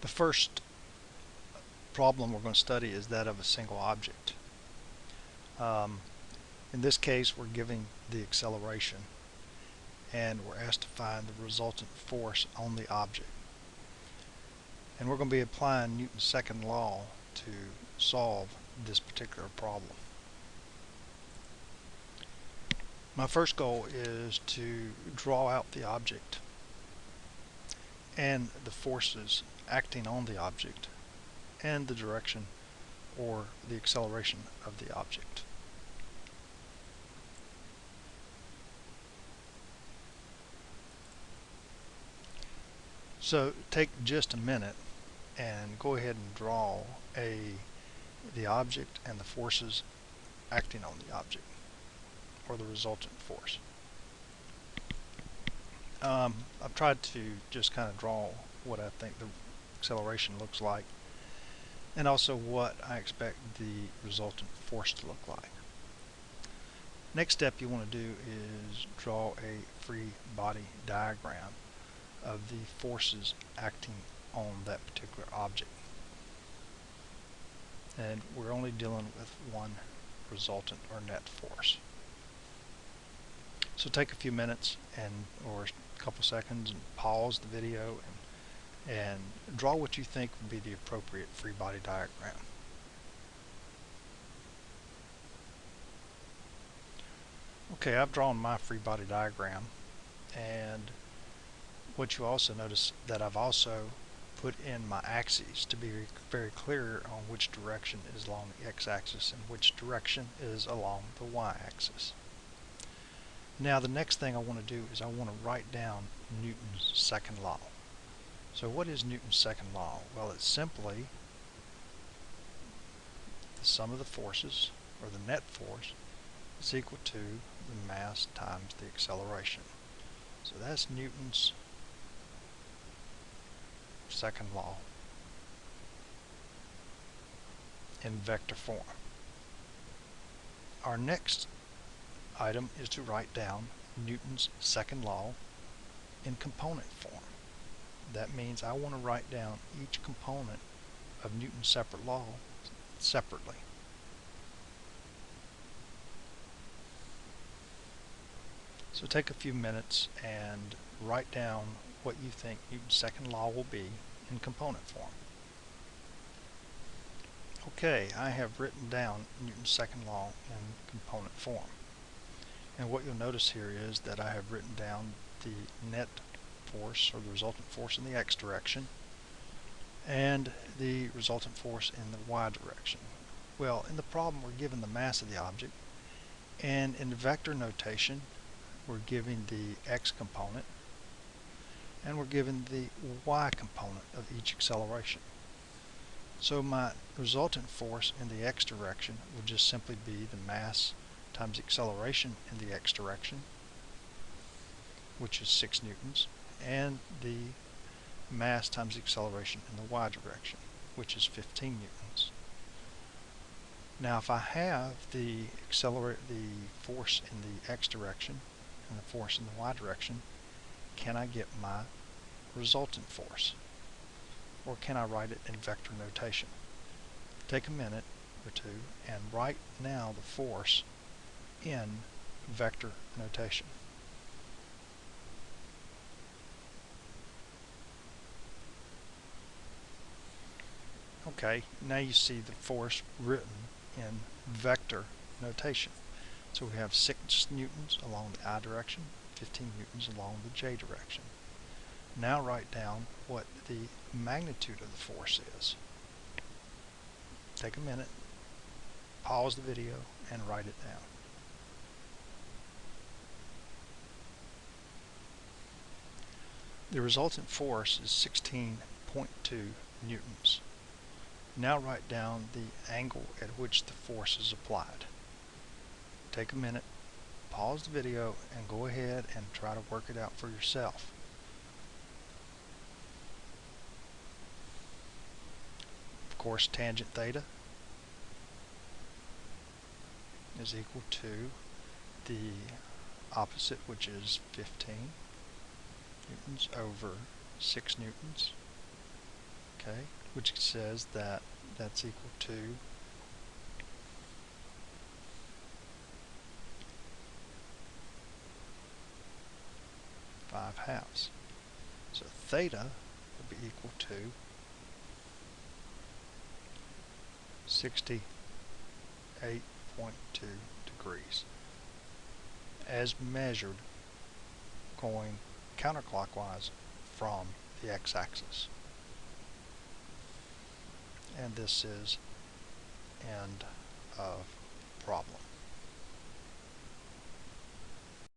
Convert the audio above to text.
The first problem we're going to study is that of a single object. In this case, we're giving the acceleration and we're asked to find the resultant force on the object. And we're going to be applying Newton's second law to solve this particular problem. My first goal is to draw out the object and the forces acting on the object and the direction or the acceleration of the object. So take just a minute and go ahead and draw the object and the forces acting on the object, or the resultant force. I've tried to just kind of draw what I think the acceleration looks like, and also what I expect the resultant force to look like. Next step you want to do is draw a free body diagram of the forces acting on that particular object. And we're only dealing with one resultant or net force. So take a few minutes or a couple seconds and pause the video and draw what you think would be the appropriate free body diagram. Okay, I've drawn my free body diagram, and what you also notice that I've also put in my axes to be very clear on which direction is along the x-axis and which direction is along the y-axis. Now the next thing I want to do is I want to write down Newton's second law. So what is Newton's second law? Well, it's simply the sum of the forces, or the net force, is equal to the mass times the acceleration. So that's Newton's second law in vector form. Our next item is to write down Newton's second law in component form. That means I want to write down each component of Newton's separate law separately. So take a few minutes and write down what you think Newton's second law will be in component form. Okay, I have written down Newton's second law in component form. And what you'll notice here is that I have written down the net force, or the resultant force, in the x direction and the resultant force in the y direction. Well, in the problem we're given the mass of the object, and in vector notation we're given the x component and we're given the y component of each acceleration. So my resultant force in the x direction will just simply be the mass times the acceleration in the x direction, which is 6 newtons, and the mass times the acceleration in the y direction, which is 15 newtons. Now if I have the force in the x direction and the force in the y direction, can I get my resultant force? Or can I write it in vector notation? Take a minute or two and write now the force in vector notation. Okay, now you see the force written in vector notation. So we have 6 newtons along the I direction, 15 newtons along the j direction. Now write down what the magnitude of the force is. Take a minute, pause the video, and write it down. The resultant force is 16.2 newtons. Now write down the angle at which the force is applied. Take a minute, pause the video, and go ahead and try to work it out for yourself. Of course, tangent theta is equal to the opposite, which is 15 newtons over 6 newtons. okay, which says that that's equal to 5/2. So theta would be equal to 68.2 degrees as measured going counterclockwise from the x-axis. And this is end of problem.